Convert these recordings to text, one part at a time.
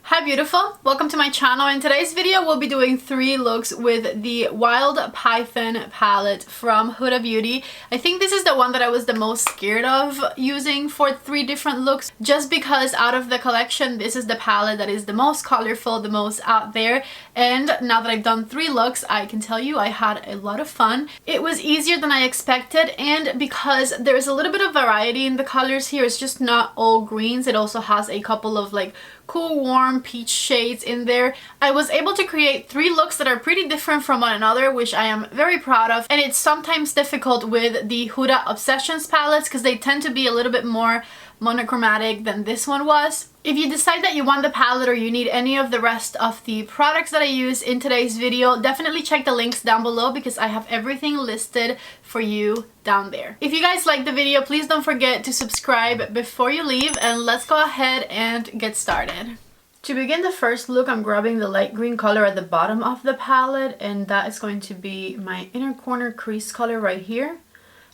Hi beautiful, welcome to my channel. In today's video we'll be doing 3 looks with the Wild Python palette from Huda Beauty. I think this is the one that I was the most scared of using for 3 different looks, just because out of the collection this is the palette that is the most colorful, the most out there, and now that I've done 3 looks I can tell you I had a lot of fun. It was easier than I expected, and because there's a little bit of variety in the colors here, it's just not all greens, it also has a couple of like cool warm peach shades in there. I was able to create 3 looks that are pretty different from one another, which I am very proud of, and it's sometimes difficult with the Huda Obsessions palettes because they tend to be a little bit more monochromatic than this one was. If you decide that you want the palette or you need any of the rest of the products that I use in today's video, definitely check the links down below because I have everything listed for you down there. If you guys like the video, please don't forget to subscribe before you leave, and let's go ahead and get started. To begin the first look, I'm grabbing the light green color at the bottom of the palette, and that is going to be my inner corner crease color right here.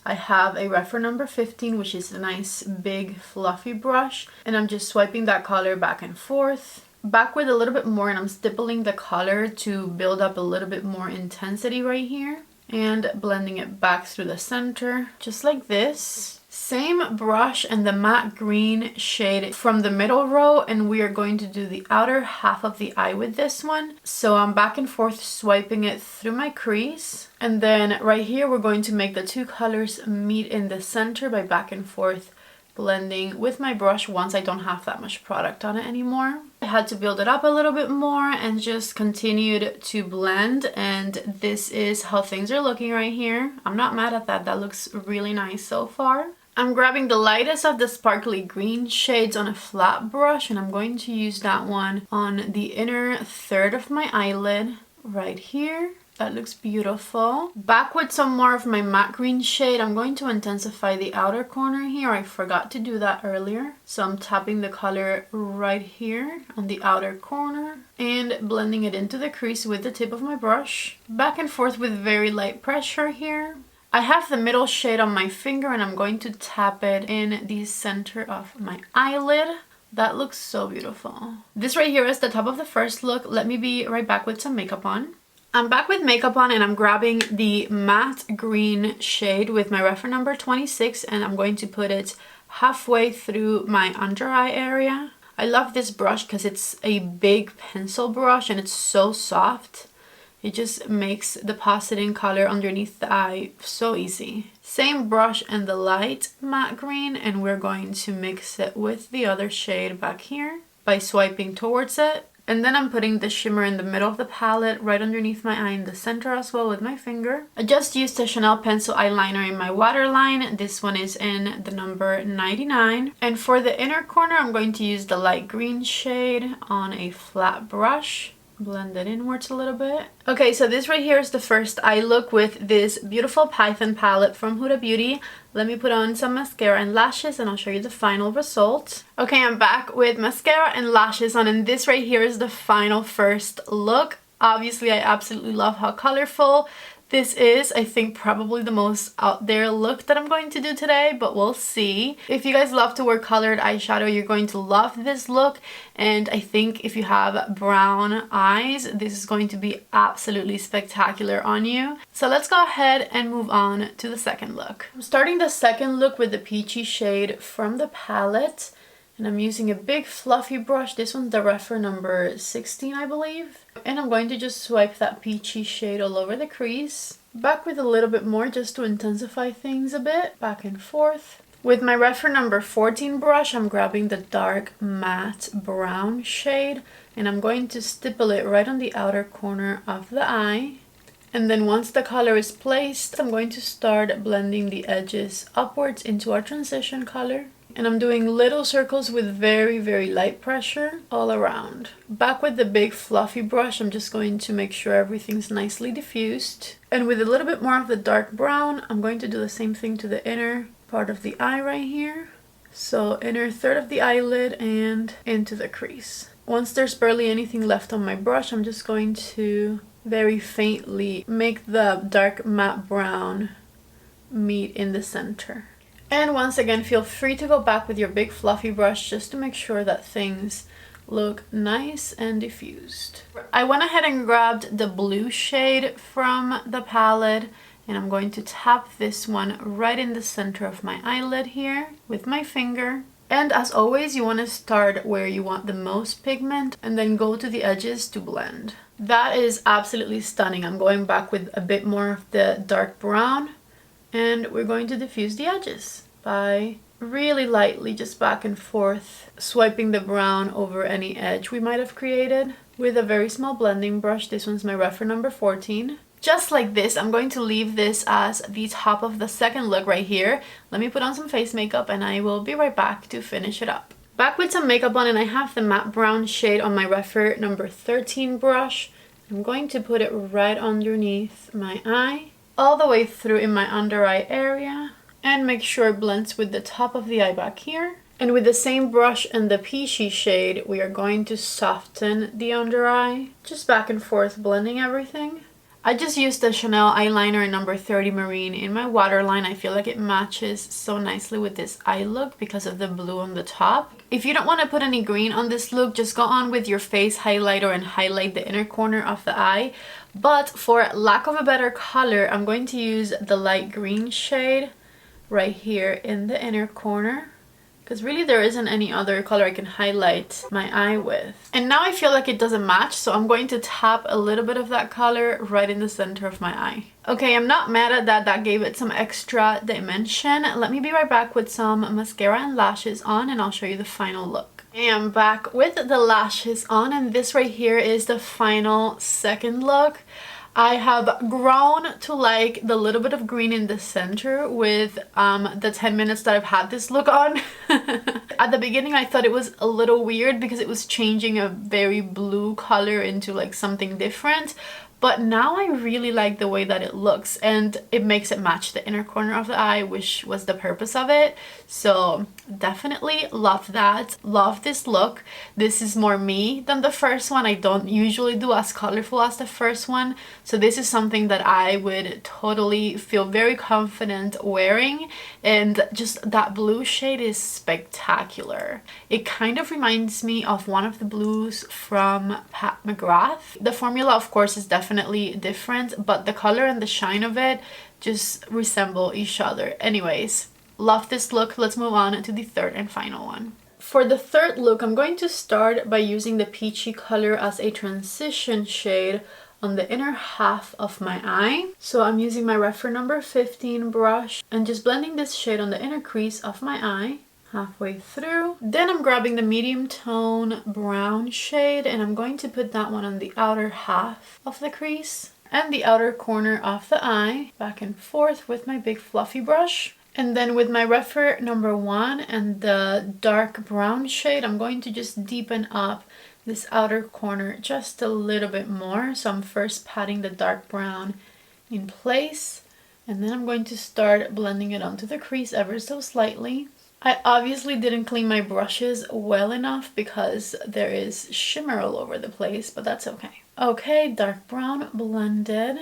I have a reference number 15, which is a nice big fluffy brush, and I'm just swiping that color back and forth, backward a little bit more, and I'm stippling the color to build up a little bit more intensity right here, and blending it back through the center, just like this. Same brush and the matte green shade from the middle row, and we are going to do the outer half of the eye with this one. So I'm back and forth swiping it through my crease, and then right here we're going to make the 2 colors meet in the center by back and forth blending with my brush once I don't have that much product on it anymore. I had to build it up a little bit more and just continued to blend, and this is how things are looking right here. I'm not mad at that, that looks really nice so far. I'm grabbing the lightest of the sparkly green shades on a flat brush, and I'm going to use that one on the inner third of my eyelid right here. That looks beautiful. Back with some more of my matte green shade, I'm going to intensify the outer corner here. I forgot to do that earlier. So I'm tapping the color right here on the outer corner and blending it into the crease with the tip of my brush. Back and forth with very light pressure here. I have the middle shade on my finger, and I'm going to tap it in the center of my eyelid. That looks so beautiful. This right here is the top of the first look. Let me be right back with some makeup on. I'm back with makeup on, and I'm grabbing the matte green shade with my reference number 26, and I'm going to put it halfway through my under eye area. I love this brush because it's a big pencil brush and it's so soft. It just makes depositing color underneath the eye so easy. Same brush and the light matte green, and we're going to mix it with the other shade back here by swiping towards it. And then I'm putting the shimmer in the middle of the palette, right underneath my eye in the center as well with my finger. I just used a Chanel pencil eyeliner in my waterline. This one is in the number 99. And for the inner corner, I'm going to use the light green shade on a flat brush. Blend it inwards a little bit. Okay, so this right here is the first eye look with this beautiful Python palette from Huda Beauty. Let me put on some mascara and lashes, and I'll show you the final result. Okay, I'm back with mascara and lashes on, and this right here is the final first look. Obviously, I absolutely love how colorful this is. I think probably the most out there look that I'm going to do today, but we'll see. If you guys love to wear colored eyeshadow, you're going to love this look, and I think if you have brown eyes, this is going to be absolutely spectacular on you. So let's go ahead and move on to the second look. I'm starting the second look with the peachy shade from the palette, and I'm using a big fluffy brush. This one's the reference number 16, I believe. And I'm going to just swipe that peachy shade all over the crease. Back with a little bit more just to intensify things a bit. Back and forth. With my reference number 14 brush, I'm grabbing the dark matte brown shade, and I'm going to stipple it right on the outer corner of the eye. And then once the color is placed, I'm going to start blending the edges upwards into our transition color. And I'm doing little circles with very, very light pressure all around. Back with the big fluffy brush, I'm just going to make sure everything's nicely diffused. And with a little bit more of the dark brown, I'm going to do the same thing to the inner part of the eye right here. So inner third of the eyelid and into the crease. Once there's barely anything left on my brush, I'm just going to very faintly make the dark matte brown meet in the center. And once again, feel free to go back with your big fluffy brush just to make sure that things look nice and diffused. I went ahead and grabbed the blue shade from the palette, and I'm going to tap this one right in the center of my eyelid here with my finger. And as always, you want to start where you want the most pigment and then go to the edges to blend. That is absolutely stunning. I'm going back with a bit more of the dark brown, and we're going to diffuse the edges by really lightly just back and forth, swiping the brown over any edge we might have created with a very small blending brush. This one's my reference number 14. Just like this, I'm going to leave this as the top of the second look right here. Let me put on some face makeup and I will be right back to finish it up. Back with some makeup on, and I have the matte brown shade on my reference number 13 brush. I'm going to put it right underneath my eye, all the way through in my under eye area, and make sure it blends with the top of the eye back here. And with the same brush and the peachy shade, we are going to soften the under eye, just back and forth blending everything. I just used the Chanel eyeliner number 30 Marine in my waterline. I feel like it matches so nicely with this eye look because of the blue on the top. If you don't want to put any green on this look, just go on with your face highlighter and highlight the inner corner of the eye. But for lack of a better color, I'm going to use the light green shade right here in the inner corner, because really there isn't any other color I can highlight my eye with. And now I feel like it doesn't match, so I'm going to tap a little bit of that color right in the center of my eye. Okay, I'm not mad at that. That gave it some extra dimension. Let me be right back with some mascara and lashes on, and I'll show you the final look. I am back with the lashes on, and this right here is the final second look. I have grown to like the little bit of green in the center with the 10 minutes that I've had this look on. At the beginning I thought it was a little weird because it was changing a very blue color into like something different. But now I really like the way that it looks, and it makes it match the inner corner of the eye, which was the purpose of it. So definitely love that. Love this look. This is more me than the first one. I don't usually do as colorful as the first one. So this is something that I would totally feel very confident wearing. And just that blue shade is spectacular. It kind of reminds me of one of the blues from Pat McGrath. The formula, of course, is definitely different, but the color and the shine of it just resemble each other. Anyways, love this look. Let's move on to the third and final one. For the third look, I'm going to start by using the peachy color as a transition shade on the inner half of my eye. So I'm using my reference number 15 brush and just blending this shade on the inner crease of my eye halfway through. Then I'm grabbing the medium tone brown shade and I'm going to put that one on the outer half of the crease and the outer corner of the eye, back and forth with my big fluffy brush. And then with my reference number 1 and the dark brown shade, I'm going to just deepen up this outer corner just a little bit more. So I'm first patting the dark brown in place, and then I'm going to start blending it onto the crease ever so slightly. I obviously didn't clean my brushes well enough because there is shimmer all over the place, but that's okay. Okay, dark brown blended.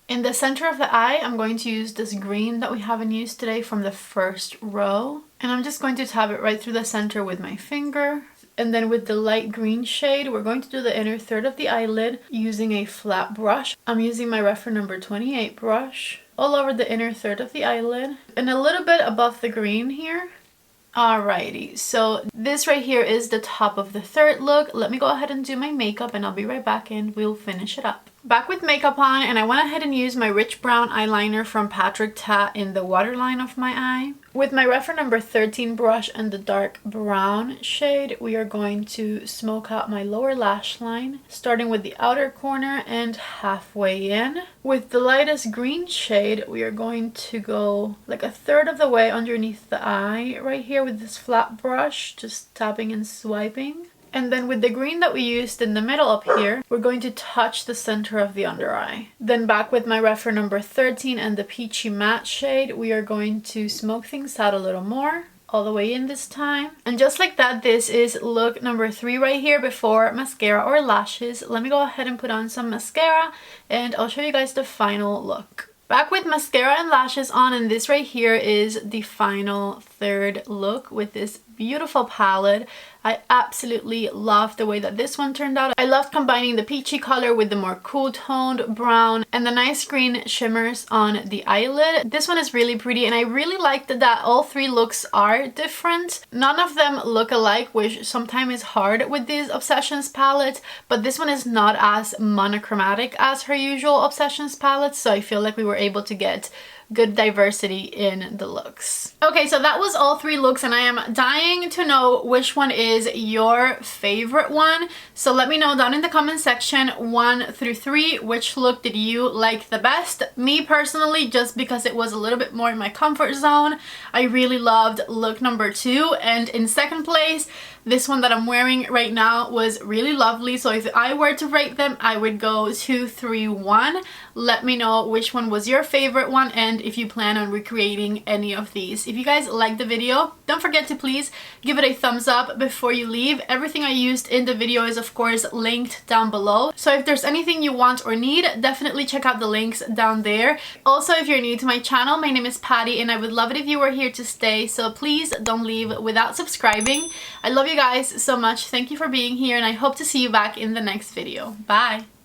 In the center of the eye, I'm going to use this green that we haven't used today from the first row. And I'm just going to tap it right through the center with my finger. And then with the light green shade, we're going to do the inner third of the eyelid using a flat brush. I'm using my reference number 28 brush all over the inner third of the eyelid and a little bit above the green here. Alrighty, so this right here is the top of the third look. Let me go ahead and do my makeup and I'll be right back and we'll finish it up. Back with makeup on, and I went ahead and used my rich brown eyeliner from Patrick Ta in the waterline of my eye. With my reference number 13 brush and the dark brown shade, we are going to smoke out my lower lash line, starting with the outer corner and halfway in. With the lightest green shade, we are going to go like a third of the way underneath the eye right here with this flat brush, just tapping and swiping. And then with the green that we used in the middle up here, we're going to touch the center of the under eye. Then back with my reference number 13 and the peachy matte shade, we are going to smoke things out a little more, all the way in this time. And just like that, this is look number 3 right here before mascara or lashes. Let me go ahead and put on some mascara and I'll show you guys the final look. Back with mascara and lashes on, and this right here is the final third look with this beautiful palette. I absolutely love the way that this one turned out. I loved combining the peachy color with the more cool toned brown and the nice green shimmers on the eyelid. This one is really pretty, and I really liked that all three looks are different. None of them look alike, which sometimes is hard with these Obsessions palettes, but this one is not as monochromatic as her usual Obsessions palettes, so I feel like we were able to get good diversity in the looks. Okay, so that was all three looks, and I am dying to know which one is your favorite one. So let me know down in the comment section, 1 through 3, which look did you like the best? Me personally, just because it was a little bit more in my comfort zone, I really loved look number 2, and in second place, this one that I'm wearing right now was really lovely. So if I were to rate them, I would go 2, 3, 1. Let me know which one was your favorite one and if you plan on recreating any of these. If you guys liked the video, don't forget to please give it a thumbs up before you leave. Everything I used in the video is of course linked down below. So if there's anything you want or need, definitely check out the links down there. Also, if you're new to my channel, my name is Patty and I would love it if you were here to stay. So please don't leave without subscribing. I love you guys so much. Thank you for being here and I hope to see you back in the next video. Bye!